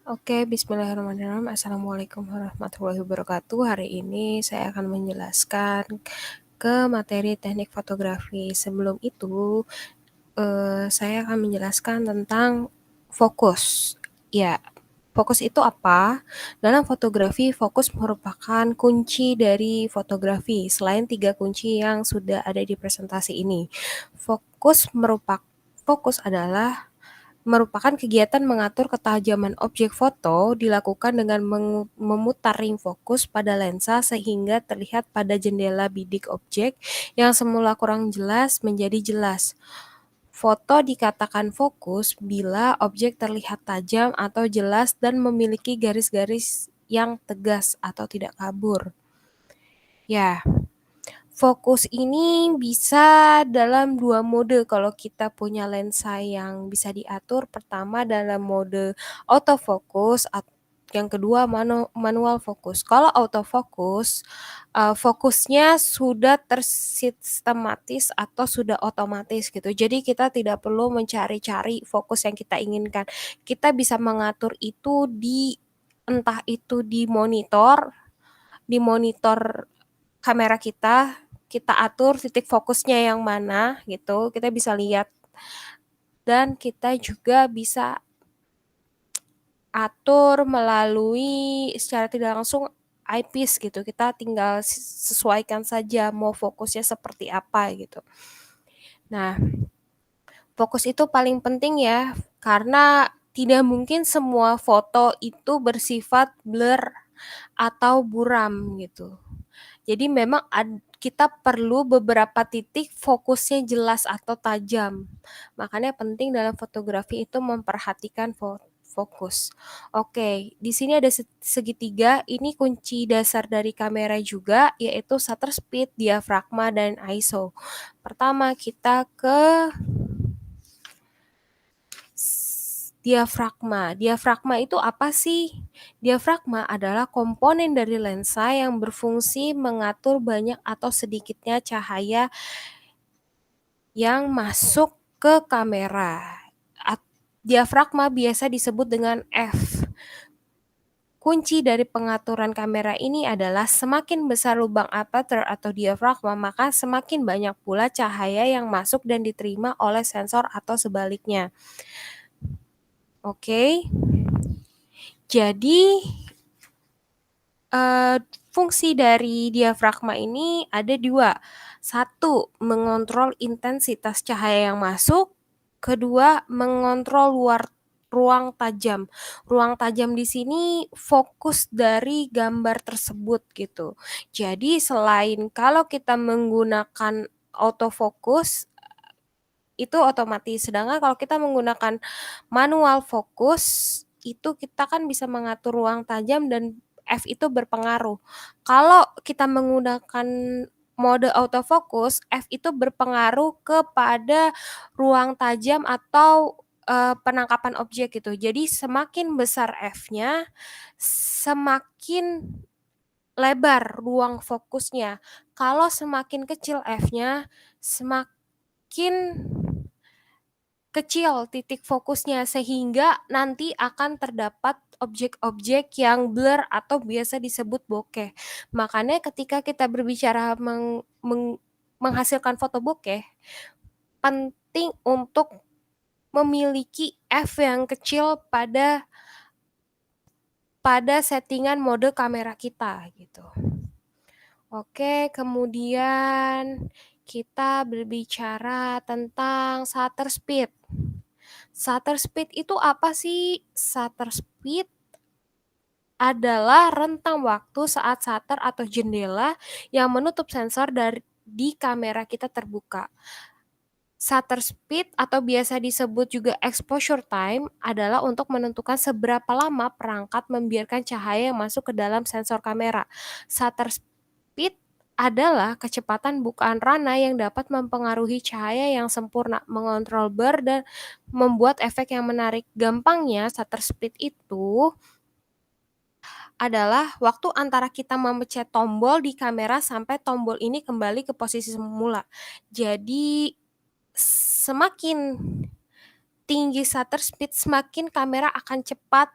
Oke, bismillahirrahmanirrahim. Assalamualaikum warahmatullahi wabarakatuh. Hari ini saya akan menjelaskan ke materi teknik fotografi. Sebelum itu, saya akan menjelaskan tentang fokus. Ya, fokus itu apa? Dalam fotografi, fokus merupakan kunci dari fotografi. Selain 3 kunci yang sudah ada di presentasi ini, fokus adalah merupakan kegiatan mengatur ketajaman objek foto dilakukan dengan memutar ring fokus pada lensa sehingga terlihat pada jendela bidik objek yang semula kurang jelas menjadi jelas. Foto dikatakan fokus bila objek terlihat tajam atau jelas dan memiliki garis-garis yang tegas atau tidak kabur. Ya, fokus ini bisa dalam 2 mode kalau kita punya lensa yang bisa diatur. Pertama dalam mode autofocus, yang kedua manual fokus. Kalau autofocus, fokusnya sudah tersistematis atau sudah otomatis gitu. Jadi kita tidak perlu mencari-cari fokus yang kita inginkan. Kita bisa mengatur itu entah itu di monitor kamera kita atur titik fokusnya yang mana gitu, kita bisa lihat. Dan kita juga bisa atur melalui secara tidak langsung eyepiece gitu, kita tinggal sesuaikan saja mau fokusnya seperti apa gitu. Nah, fokus itu paling penting ya, karena tidak mungkin semua foto itu bersifat blur atau buram gitu. Jadi memang kita perlu beberapa titik fokusnya jelas atau tajam. Makanya penting dalam fotografi itu memperhatikan fokus. Oke, di sini ada segitiga, ini kunci dasar dari kamera juga, yaitu shutter speed, diafragma, dan ISO. Pertama kita ke diafragma. Diafragma itu apa sih? Diafragma adalah komponen dari lensa yang berfungsi mengatur banyak atau sedikitnya cahaya yang masuk ke kamera. Diafragma biasa disebut dengan F. Kunci dari pengaturan kamera ini adalah semakin besar lubang aperture atau diafragma, maka semakin banyak pula cahaya yang masuk dan diterima oleh sensor atau sebaliknya. Oke. Jadi fungsi dari diafragma ini ada 2. 1, mengontrol intensitas cahaya yang masuk. Kedua, mengontrol ruang tajam. Ruang tajam di sini fokus dari gambar tersebut gitu. Jadi selain kalau kita menggunakan autofocus itu otomatis, sedangkan kalau kita menggunakan manual fokus itu kita kan bisa mengatur ruang tajam dan F itu berpengaruh. Kalau kita menggunakan mode autofocus, F itu berpengaruh kepada ruang tajam atau, penangkapan objek gitu. Jadi semakin besar F-nya, semakin lebar ruang fokusnya. Kalau semakin kecil F-nya, semakin kecil titik fokusnya, sehingga nanti akan terdapat objek-objek yang blur atau biasa disebut bokeh. Makanya ketika kita berbicara menghasilkan foto bokeh, penting untuk memiliki F yang kecil pada settingan mode kamera kita gitu. Oke, kemudian kita berbicara tentang shutter speed. Shutter speed itu apa sih? Shutter speed adalah rentang waktu saat shutter atau jendela yang menutup sensor di kamera kita terbuka. Shutter speed atau biasa disebut juga exposure time adalah untuk menentukan seberapa lama perangkat membiarkan cahaya yang masuk ke dalam sensor kamera. Shutter speed adalah kecepatan bukaan rana yang dapat mempengaruhi cahaya yang sempurna, mengontrol blur, dan membuat efek yang menarik. Gampangnya, shutter speed itu adalah waktu antara kita memencet tombol di kamera sampai tombol ini kembali ke posisi semula. Jadi semakin tinggi shutter speed, semakin kamera akan cepat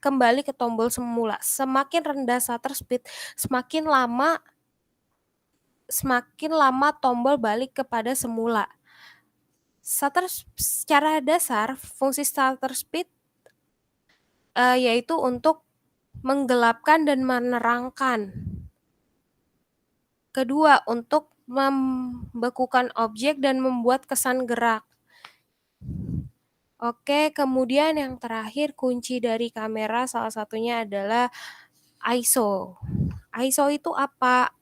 kembali ke tombol semula. Semakin rendah shutter speed, semakin lama tombol balik kepada semula. Secara dasar, fungsi shutter speed yaitu untuk menggelapkan dan menerangkan. Kedua, untuk membekukan objek dan membuat kesan gerak. Oke, kemudian yang terakhir kunci dari kamera salah satunya adalah ISO. ISO itu apa?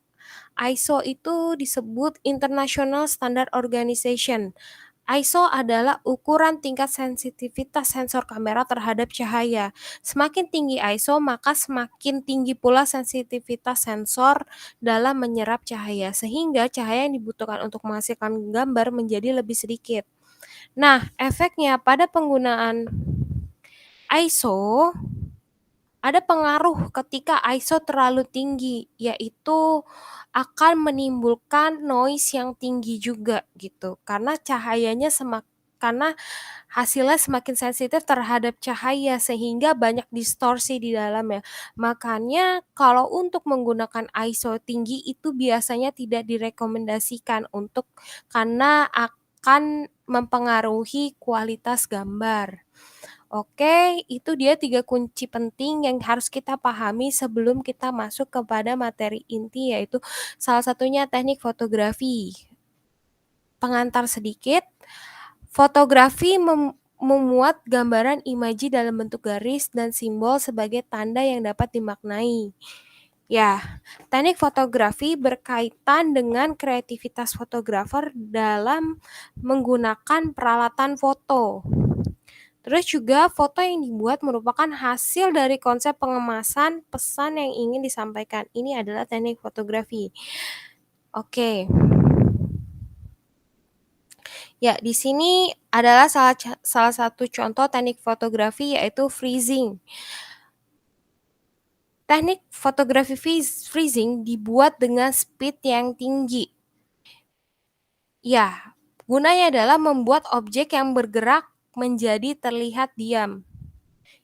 ISO itu disebut International Standard Organization. ISO adalah ukuran tingkat sensitivitas sensor kamera terhadap cahaya. Semakin tinggi ISO, maka semakin tinggi pula sensitivitas sensor dalam menyerap cahaya, sehingga cahaya yang dibutuhkan untuk menghasilkan gambar menjadi lebih sedikit. Nah, efeknya pada penggunaan ISO, ada pengaruh ketika ISO terlalu tinggi, yaitu akan menimbulkan noise yang tinggi juga gitu. Karena hasilnya semakin sensitif terhadap cahaya sehingga banyak distorsi di dalamnya. Makanya kalau untuk menggunakan ISO tinggi itu biasanya tidak direkomendasikan karena akan mempengaruhi kualitas gambar. Oke, itu dia 3 kunci penting yang harus kita pahami sebelum kita masuk kepada materi inti, yaitu salah satunya teknik fotografi. Pengantar sedikit, fotografi memuat gambaran imaji dalam bentuk garis dan simbol sebagai tanda yang dapat dimaknai. Ya, teknik fotografi berkaitan dengan kreativitas fotografer dalam menggunakan peralatan foto. Terus juga foto yang dibuat merupakan hasil dari konsep pengemasan pesan yang ingin disampaikan. Ini adalah teknik fotografi. Oke. Ya, di sini adalah salah satu contoh teknik fotografi yaitu freezing. Teknik fotografi freezing dibuat dengan speed yang tinggi. Ya, gunanya adalah membuat objek yang bergerak menjadi terlihat diam.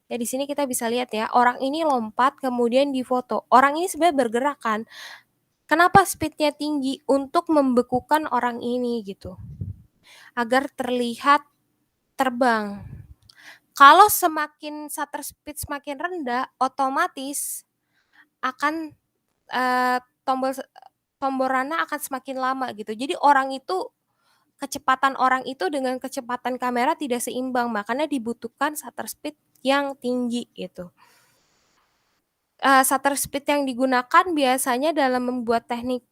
Ya, di sini kita bisa lihat ya, orang ini lompat kemudian difoto. Orang ini sebenarnya bergerak kan. Kenapa speednya tinggi? Untuk membekukan orang ini gitu. Agar terlihat terbang. Kalau semakin shutter speed semakin rendah, otomatis akan tombol rana akan semakin lama gitu. Jadi kecepatan orang itu dengan kecepatan kamera tidak seimbang, makanya dibutuhkan shutter speed yang tinggi gitu. Shutter speed yang digunakan biasanya dalam membuat teknik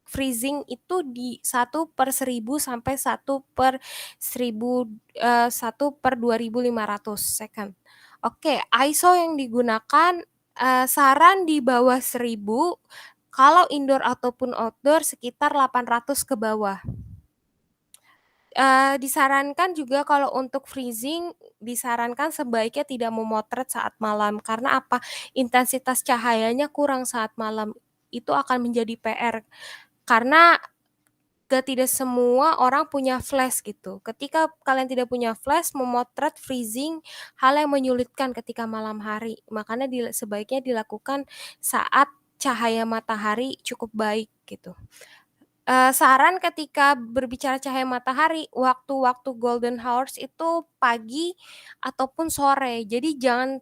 freezing itu di 1/1000 sampai 1/2500 second. Oke, ISO yang digunakan saran di bawah 1000, kalau indoor ataupun outdoor sekitar 800 ke bawah. Disarankan juga kalau untuk freezing, disarankan sebaiknya tidak memotret saat malam, karena apa? Intensitas cahayanya kurang saat malam, itu akan menjadi PR. Karena tidak semua orang punya flash gitu. Ketika kalian tidak punya flash, memotret freezing hal yang menyulitkan ketika malam hari. Makanya sebaiknya dilakukan saat cahaya matahari cukup baik gitu. Saran ketika berbicara cahaya matahari, waktu-waktu golden hours itu pagi ataupun sore. Jadi jangan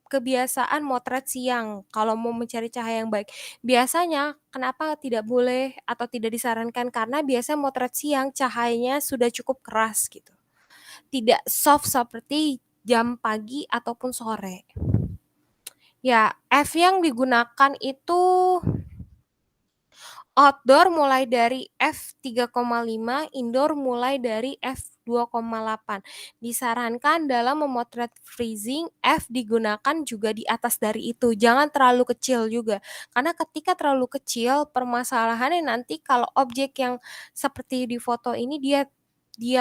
kebiasaan motret siang kalau mau mencari cahaya yang baik. Biasanya kenapa tidak boleh atau tidak disarankan, karena biasanya motret siang cahayanya sudah cukup keras gitu. Tidak soft seperti jam pagi ataupun sore. Ya, F yang digunakan itu outdoor mulai dari f3,5, indoor mulai dari f2,8. Disarankan dalam memotret freezing, f digunakan juga di atas dari itu. Jangan terlalu kecil juga. Karena ketika terlalu kecil, permasalahannya nanti kalau objek yang seperti di foto ini dia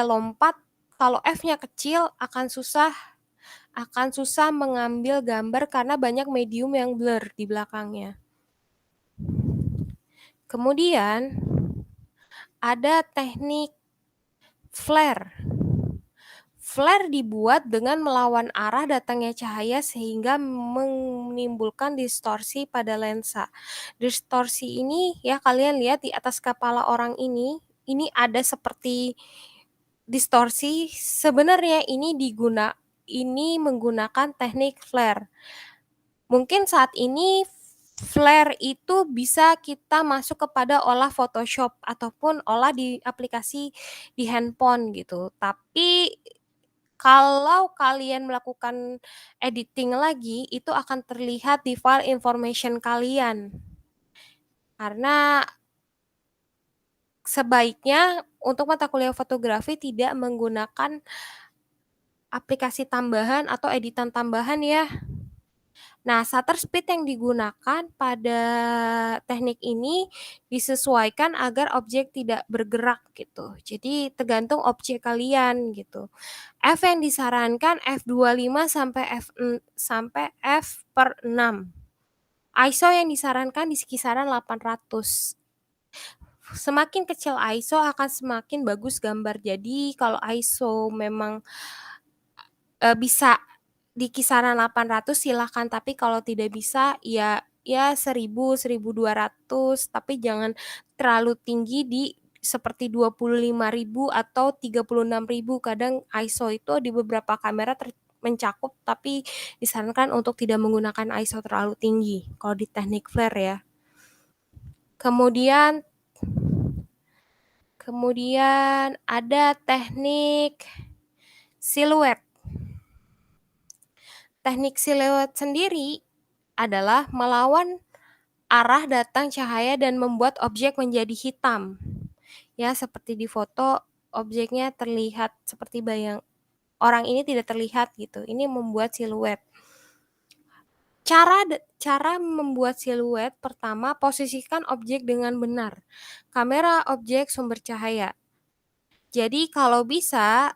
lompat, kalau f-nya kecil akan susah mengambil gambar karena banyak medium yang blur di belakangnya. Kemudian ada teknik flare. Flare dibuat dengan melawan arah datangnya cahaya sehingga menimbulkan distorsi pada lensa. Distorsi ini ya kalian lihat di atas kepala orang ini ada seperti distorsi. Sebenarnya ini menggunakan teknik flare. Mungkin saat ini flare itu bisa kita masuk kepada olah Photoshop ataupun olah di aplikasi di handphone gitu. Tapi kalau kalian melakukan editing lagi, itu akan terlihat di file information kalian. Karena sebaiknya untuk mata kuliah fotografi tidak menggunakan aplikasi tambahan atau editan tambahan ya. Nah, shutter speed yang digunakan pada teknik ini disesuaikan agar objek tidak bergerak gitu. Jadi tergantung objek kalian gitu. F yang disarankan f25 sampai f/6. ISO yang disarankan di kisaran 800. Semakin kecil ISO akan semakin bagus gambar. Jadi kalau ISO memang bisa di kisaran 800 silakan, tapi kalau tidak bisa ya 1000, 1200, tapi jangan terlalu tinggi seperti 25.000 atau 36.000. Kadang ISO itu di beberapa kamera mencakup, tapi disarankan untuk tidak menggunakan ISO terlalu tinggi kalau di teknik flare ya. Kemudian ada teknik siluet. Teknik siluet sendiri adalah melawan arah datang cahaya dan membuat objek menjadi hitam. Ya, seperti di foto objeknya terlihat seperti bayang. Orang ini tidak terlihat gitu. Ini membuat siluet. Cara membuat siluet pertama, posisikan objek dengan benar. Kamera objek sumber cahaya. Jadi kalau bisa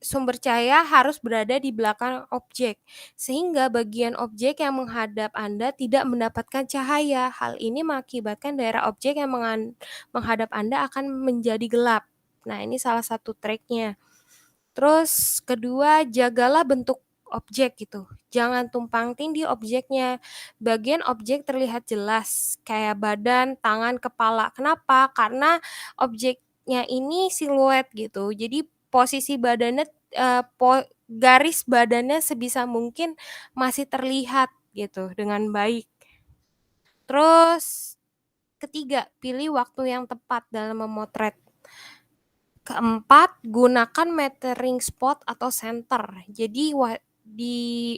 sumber cahaya harus berada di belakang objek, sehingga bagian objek yang menghadap Anda tidak mendapatkan cahaya. Hal ini mengakibatkan daerah objek yang menghadap Anda akan menjadi gelap. Nah, ini salah satu triknya. Terus kedua, jagalah bentuk objek gitu. Jangan tumpang tindih objeknya. Bagian objek terlihat jelas, kayak badan, tangan, kepala. Kenapa? Karena objeknya ini siluet gitu. Jadi posisi badannya, garis badannya sebisa mungkin masih terlihat gitu dengan baik. Terus ketiga, pilih waktu yang tepat dalam memotret. Keempat, gunakan metering spot atau center. Jadi di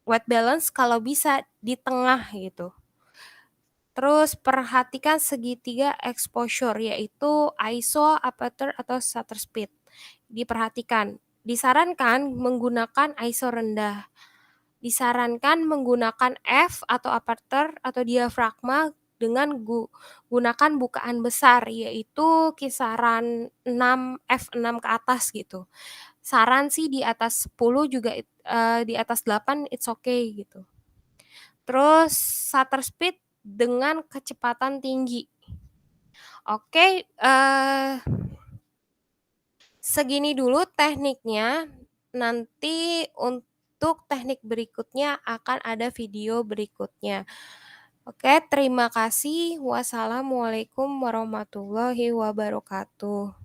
white balance kalau bisa di tengah gitu. Terus perhatikan segitiga exposure, yaitu ISO, aperture, atau shutter speed. Diperhatikan. Disarankan menggunakan ISO rendah. Disarankan menggunakan f atau aperture atau diafragma dengan gunakan bukaan besar, yaitu kisaran f6 ke atas gitu. Saran sih di atas 10 juga, di atas 8 it's okay gitu. Terus shutter speed dengan kecepatan tinggi. Oke, segini dulu tekniknya. Nanti untuk teknik berikutnya akan ada video berikutnya. Oke, terima kasih. Wassalamualaikum warahmatullahi wabarakatuh.